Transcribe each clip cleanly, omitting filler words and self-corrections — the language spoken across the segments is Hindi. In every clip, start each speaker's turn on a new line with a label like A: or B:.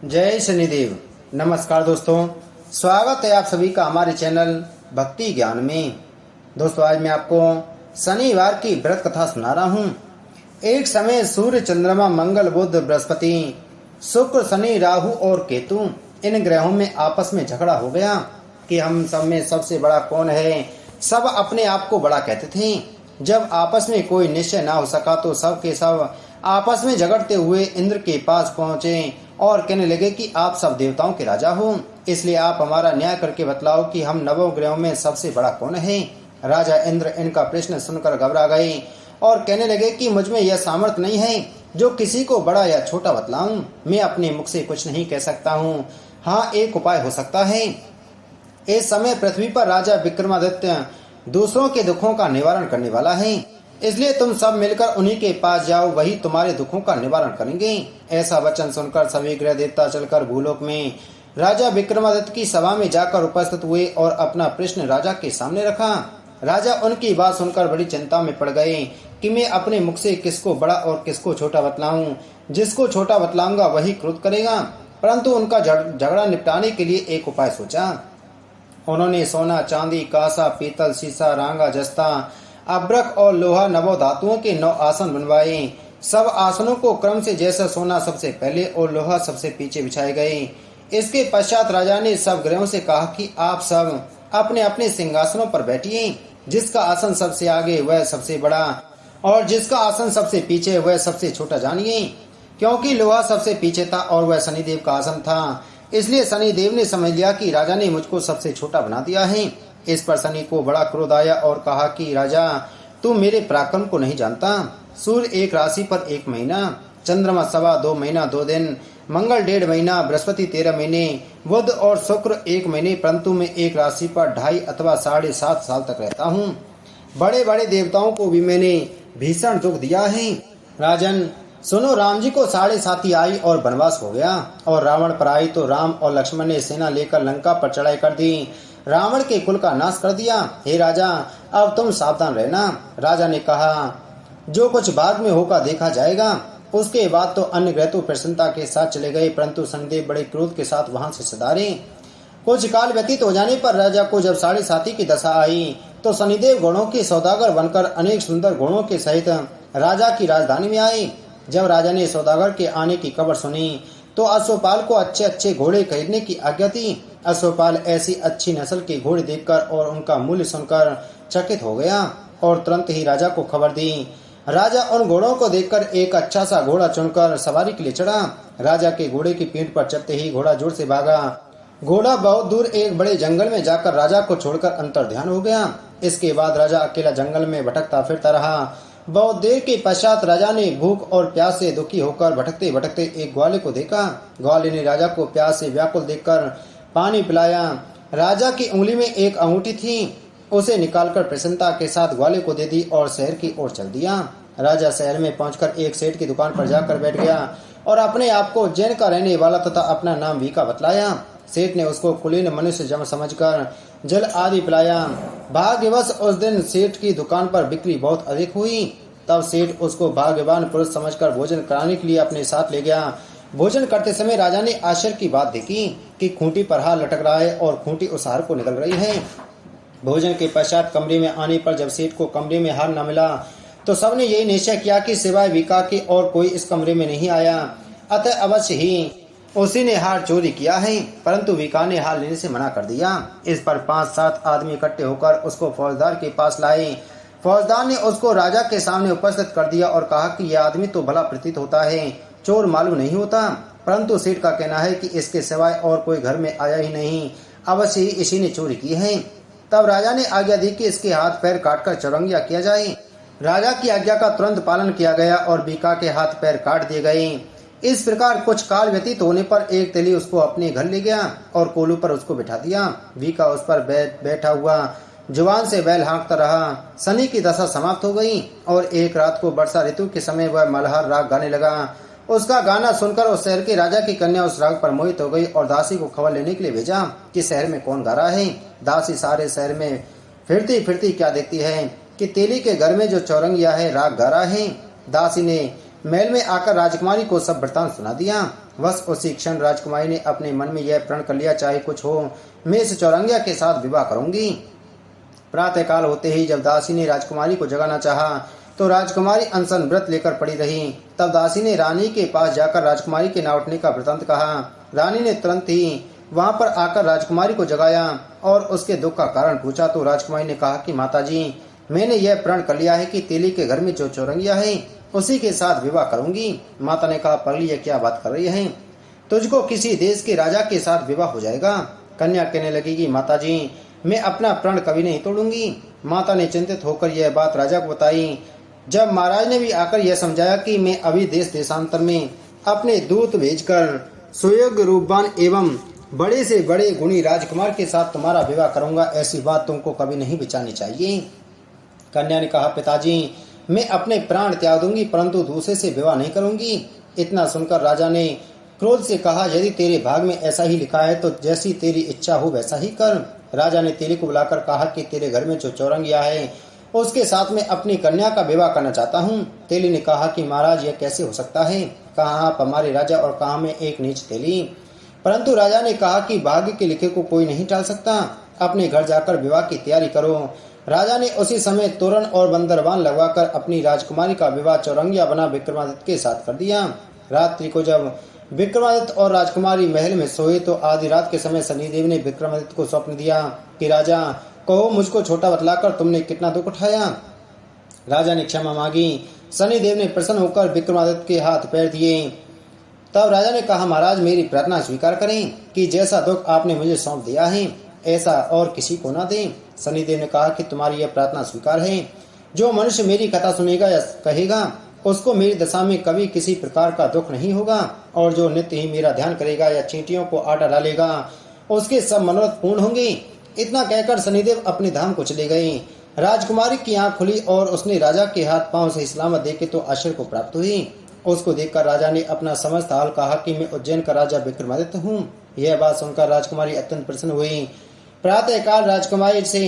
A: जय शनिदेव। नमस्कार दोस्तों, स्वागत है आप सभी का हमारे चैनल भक्ति ज्ञान में। दोस्तों, आज मैं आपको शनिवार की व्रत कथा सुना रहा हूँ। एक समय सूर्य, चंद्रमा, मंगल, बुध, बृहस्पति, शुक्र, शनि, राहु और केतु इन ग्रहों में आपस में झगड़ा हो गया कि हम सब में सबसे बड़ा कौन है। सब अपने आप को बड़ा कहते थे। जब आपस में कोई निश्चय ना हो सका तो सब के सब आपस में झगड़ते हुए इंद्र के पास पहुंचे और कहने लगे कि आप सब देवताओं के राजा हो, इसलिए आप हमारा न्याय करके बतलाओ कि हम नवों ग्रहों में सबसे बड़ा कौन है। राजा इंद्र इनका प्रश्न सुनकर घबरा गए और कहने लगे कि मुझ में यह सामर्थ्य नहीं है जो किसी को बड़ा या छोटा बतलाऊं। मैं अपने मुख से कुछ नहीं कह सकता हूँ। हाँ, एक उपाय हो सकता है। इस समय पृथ्वी पर राजा विक्रमादित्य दूसरों के दुखों का निवारण करने वाला है, इसलिए तुम सब मिलकर उन्हीं के पास जाओ, वही तुम्हारे दुखों का निवारण करेंगे। ऐसा वचन सुनकर सभी ग्रह देवता चलकर भूलोक में राजा विक्रमादित्य की सभा में जाकर उपस्थित हुए और अपना प्रश्न राजा के सामने रखा। राजा उनकी बात सुनकर बड़ी चिंता में पड़ गए कि मैं अपने मुख से किसको बड़ा और किसको छोटा बतलाऊं। जिसको छोटा बतलाऊंगा वही क्रोध करेगा। परंतु उनका झगड़ा निपटाने के लिए एक उपाय सोचा। उन्होंने सोना, चांदी, कांसा, पीतल, शीशा, रांगा, जस्ता, अब्रक और लोहा नवो धातुओं के 9 आसन बनवाए। सब आसनों को क्रम से जैसा सोना सबसे पहले और लोहा सबसे पीछे बिछाए गए। इसके पश्चात राजा ने सब ग्रहों से कहा कि आप सब अपने अपने सिंहासनों पर बैठिए। जिसका आसन सबसे आगे वह सबसे बड़ा और जिसका आसन सबसे पीछे वह सबसे छोटा जानिए। क्योंकि लोहा सबसे पीछे था और वह शनिदेव का आसन था, इसलिए शनिदेव ने समझ लिया कि राजा ने मुझको सबसे छोटा बना दिया है। इस पर शनि को बड़ा क्रोध आया और कहा कि राजा, तू मेरे पराक्रम को नहीं जानता। सूर्य एक राशि पर 1 महीना, चंद्रमा 2.25 महीना 2 दिन, मंगल 1.5 महीना, बृहस्पति 13 महीने, बुध और शुक्र 1 महीने, परंतु मैं एक राशि पर 2.5 अथवा 7.5 साल तक रहता हूँ। बड़े बड़े देवताओं को भी मैंने भीषण दुख दिया है। राजन सुनो, राम जी को 7.5 आई और वनवास हो गया और रावण पर आई तो राम और लक्ष्मण ने सेना लेकर लंका पर चढ़ाई कर दी, रावण के कुल का नाश कर दिया। हे राजा, अब तुम सावधान रहना। राजा ने कहा, जो कुछ भाग में होगा देखा जाएगा। उसके बाद तो अन्य ग्रह तो प्रसन्नता के साथ चले गए, परंतु शनिदेव बड़े क्रोध के साथ वहां से सधारे। कुछ काल व्यतीत हो जाने पर राजा को जब 7.5 की दशा आई तो शनिदेव घोड़ों के सौदागर बनकर अनेक सुंदर घोड़ों के सहित राजा की राजधानी में आए। जब राजा ने सौदागर के आने की खबर सुनी तो अश्वपाल को अच्छे अच्छे घोड़े खरीदने की आज्ञा थी। अश्वपाल ऐसी अच्छी नस्ल के घोड़े देखकर और उनका मूल्य सुनकर चकित हो गया और तुरंत ही राजा को खबर दी। राजा उन घोड़ों को देखकर एक अच्छा सा घोड़ा चुनकर सवारी के लिए चढ़ा। राजा के घोड़े की पीठ पर चढ़ते ही घोड़ा जोर से भागा। घोड़ा बहुत दूर एक बड़े जंगल में जाकर राजा को छोड़कर अंतर्ध्यान हो गया। इसके बाद राजा अकेला जंगल में भटकता फिरता रहा। बहुत देर के पश्चात राजा ने भूख और प्यास से दुखी होकर भटकते भटकते एक ग्वाले को देखा। ग्वाले ने राजा को प्यास से व्याकुल देखकर पानी पिलाया। राजा की उंगली में एक अंगूठी थी, उसे निकालकर प्रसन्नता के साथ ग्वाले को दे दी और शहर की ओर चल दिया। राजा शहर में पहुंचकर एक सेठ की दुकान पर जाकर बैठ गया और अपने आप को जैन का रहने वाला तथा अपना नाम वीका बतलाया। सेठ ने उसको कुलीन मनुष्य जम समझकर जल आदि पिलाया। भाग्यवश उस दिन सेठ की दुकान पर बिक्री बहुत अधिक हुई। तब सेठ उसको भाग्यवान पुरुष समझकर भोजन कराने के लिए अपने साथ ले गया। भोजन करते समय राजा ने आश्चर्य की बात देखी कि खूंटी पर हार लटक रहा है और खूंटी उस हार को निकल रही है। भोजन के पश्चात कमरे में आने पर जब सेठ को कमरे में हार न मिला तो सबने यही निश्चय किया कि सिवाय विका के और कोई इस कमरे में नहीं आया, अतः अवश्य ही उसी ने हार चोरी किया है। परंतु विका ने हार लेने से मना कर दिया। इस पर 5-7 आदमी इकट्ठे होकर उसको फौजदार के पास लाए। फौजदार ने उसको राजा के सामने उपस्थित कर दिया और कहा कि यह आदमी तो भला प्रतीत होता है, चोर मालूम नहीं होता, परंतु सेठ का कहना है कि इसके सिवाय और कोई घर में आया ही नहीं, अवश्य ही इसी ने चोरी की है। तब राजा ने आज्ञा दी कि इसके हाथ पैर काटकर चौरंगिया किया जाए। राजा की आज्ञा का तुरंत पालन किया गया और बीका के हाथ पैर काट दिए गए। इस प्रकार कुछ काल व्यतीत होने पर एक तेली उसको अपने घर ले गया और कोलू पर उसको बिठा दिया। बीका उस पर बैठा हुआ जुबान से बैल हाँकता रहा। शनि की दशा समाप्त हो गई और एक रात को वर्षा ऋतु के समय वह मल्हार राग गाने लगा। उसका गाना सुनकर उस शहर के राजा की कन्या उस राग पर मोहित हो गई और दासी को खबर लेने के लिए भेजा कि शहर में कौन गा रहा है। दासी सारे शहर में फिरती फिरती क्या देखती है कि तेली के घर में जो चौरंगिया है राग गा रहा है। दासी ने महल में आकर राजकुमारी को सब वृतांत सुना दिया। बस उसी क्षण राजकुमारी ने अपने मन में यह प्रण कर लिया, चाहे कुछ हो मैं इस चौरंगिया के साथ विवाह करूंगी। प्रातःकाल होते ही जब दासी ने राजकुमारी को जगाना चाहा तो राजकुमारी अनशन व्रत लेकर पड़ी रही। तब दासी ने रानी के पास जाकर राजकुमारी के ना उठने का वृतांत कहा। रानी ने तुरंत ही वहां पर आकर राजकुमारी को जगाया और उसके दुख का कारण पूछा तो राजकुमारी ने कहा कि माताजी, मैंने यह प्रण कर लिया है कि तेली के घर में जो चौरंगिया है उसी के साथ विवाह करूंगी। माता ने कहा, पगली यह क्या बात कर रही है, तुझको किसी देश के राजा के साथ विवाह हो जाएगा। कन्या कहने लगी कि माताजी, मैं अपना प्रण कभी नहीं तोड़ूंगी। माता ने चिंतित होकर यह बात राजा को बताई। जब महाराज ने भी आकर यह समझाया कि मैं अभी देश देशांतर में अपने दूत भेजकर सुयोग्य रूपवान एवं बड़े से बड़े गुणी राजकुमार के साथ तुम्हारा विवाह करूंगा, ऐसी बात तुमको कभी नहीं विचारनी चाहिए। कन्या ने कहा, पिताजी, मैं अपने प्राण त्याग दूंगी परंतु दूसरे से विवाह नहीं करूंगी। इतना सुनकर राजा ने क्रोध से कहा, यदि तेरे भाग में ऐसा ही लिखा है तो जैसी तेरी इच्छा हो वैसा ही कर। राजा ने तेली को बुलाकर कहा कि तेरे घर में जो चौरंगिया है उसके साथ में अपनी कन्या का विवाह करना चाहता हूँ। तेली ने कहा कि महाराज, यह कैसे हो सकता है, कहाँ आप हमारे राजा और कहाँ मैं एक नीच तेली। परंतु राजा ने कहा कि भाग्य के लिखे को कोई नहीं टाल सकता, अपने घर जाकर विवाह की तैयारी करो। राजा ने उसी समय तोरण और बंदरबान लगवाकर अपनी राजकुमारी का विवाह चौरंगिया बना विक्रमादित्य के साथ कर दिया। रात्रि को जब विक्रमादित्य और राजकुमारी महल में सोए तो आधी रात के समय शनिदेव ने विक्रमादित्य को स्वप्न दिया कि राजा, कहो मुझको छोटा बतलाकर तुमने कितना दुख उठाया। राजा ने क्षमा मांगी। शनिदेव ने प्रसन्न होकर विक्रमादित्य के हाथ पैर दिए। तब राजा ने कहा, महाराज, मेरी प्रार्थना स्वीकार करें कि जैसा दुख आपने मुझे सौंप दिया है ऐसा और किसी को न दें। शनिदेव ने कहा कि तुम्हारी यह प्रार्थना स्वीकार है। जो मनुष्य मेरी कथा सुनेगा या कहेगा उसको मेरी दशा में कभी किसी प्रकार का दुख नहीं होगा, और जो नित्य ही मेरा ध्यान करेगा या चींटियों को आटा डालेगा उसके सब मनोरथ पूर्ण होंगे। इतना कहकर शनिदेव अपने धाम को चले गए। राजकुमारी की आंख खुली और उसने राजा के हाथ पांव से सलामत देखे तो आश्चर्य को प्राप्त हुई। उसको देखकर राजा ने अपना समस्त हाल कहा कि मैं उज्जैन का राजा विक्रमादित्य हूँ। यह बात सुनकर राजकुमारी अत्यंत प्रसन्न हुई। प्रातःकाल राजकुमारी से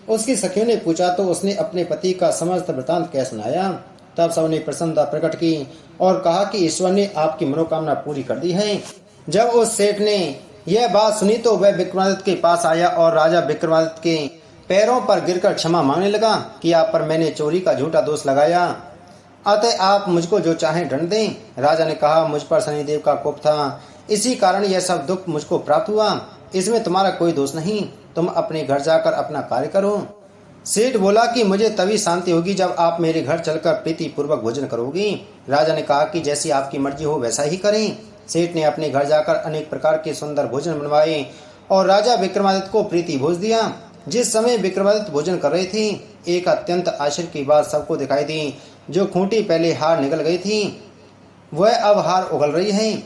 A: उसकी सखियों ने पूछा तो उसने अपने पति का समस्त वृतांत कह सुनाया। तब सबने प्रसन्नता प्रकट की और कहा कि ईश्वर ने आपकी मनोकामना पूरी कर दी है। जब उस सेठ ने यह बात सुनी तो वह विक्रमादित्य के पास आया और राजा विक्रमादित्य के पैरों पर गिरकर क्षमा मांगने लगा कि आप पर मैंने चोरी का झूठा दोष लगाया, अतः आप मुझको जो चाहें दंड दें। राजा ने कहा, मुझ पर शनिदेव का कोप था, इसी कारण यह सब दुख मुझको प्राप्त हुआ, इसमें तुम्हारा कोई दोष नहीं, तुम अपने घर जाकर अपना कार्य करो। सेठ बोला कि मुझे तभी शांति होगी जब आप मेरे घर चलकर प्रीति पूर्वक भोजन करोगी। राजा ने कहा कि जैसी आपकी मर्जी हो वैसा ही करें। सेठ ने अपने घर जाकर अनेक प्रकार के सुंदर भोजन बनवाए और राजा विक्रमादित्य को प्रीति भोज दिया। जिस समय विक्रमादित्य भोजन कर रहे थे, एक अत्यंत आश्चर्य की बात सबको दिखाई दी। जो खूंटी पहले हार निकल गई थी वह अब हार उगल रही है।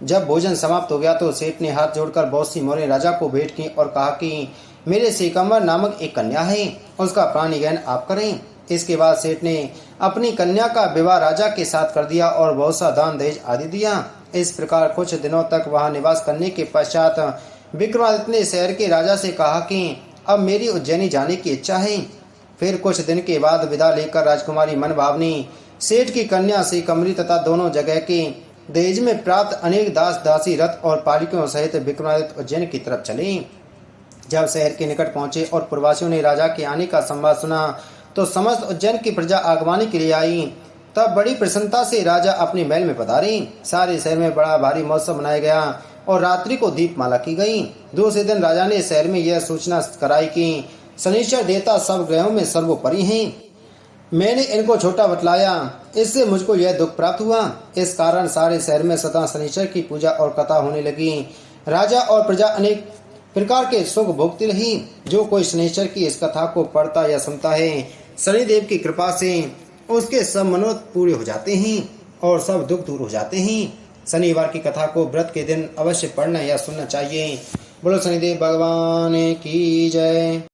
A: जब भोजन समाप्त हो गया तो सेठ ने हाथ जोड़कर बहुत सी मोहरें राजा को भेंट की और कहा कि मेरे सिकंबर नामक एक कन्या है, उसका प्राणिग्रहण आप करें। इसके बाद सेठ ने अपनी कन्या का विवाह राजा के साथ कर दिया और बहुत सा दान दहेज आदि दिया। इस प्रकार कुछ दिनों तक वहां निवास करने के पश्चात विक्रमादित्य ने शहर के राजा से कहा कि अब मेरी उज्जैनी जाने की इच्छा है। फिर कुछ दिन के बाद विदा लेकर राजकुमारी मनभावनी सेठ की कन्या सिकंबरी तथा दोनों जगह के दहेज में प्राप्त अनेक दास दासी रथ और पालिकों सहित विक्रमादित्य उज्जैन की तरफ चले। जब शहर के निकट पहुंचे और प्रवासियों ने राजा के आने का संवाद सुना तो समस्त उज्जैन की प्रजा आगमनी के लिए आई। तब बड़ी प्रसन्नता से राजा अपने महल में पधारे। सारे शहर में बड़ा भारी महोत्सव मनाया गया और रात्रि को दीपमाला की गई। दूसरे दिन राजा ने शहर में यह सूचना कराई कि शनिश्चर देवता सब ग्रहों में सर्वोपरि हैं। मैंने इनको छोटा बतलाया, इससे मुझको यह दुख प्राप्त हुआ। इस कारण सारे शहर में सदा शनिश्चर की पूजा और कथा होने लगी। राजा और प्रजा अनेक प्रकार के सुख भोगती रही। जो कोई शनिश्चर की इस कथा को पढ़ता या सुनता है, शनिदेव की कृपा से उसके सब मनोरथ पूरे हो जाते हैं और सब दुख दूर हो जाते हैं। शनिवार की कथा को व्रत के दिन अवश्य पढ़ना या सुनना चाहिए। बोलो शनिदेव भगवान की जय।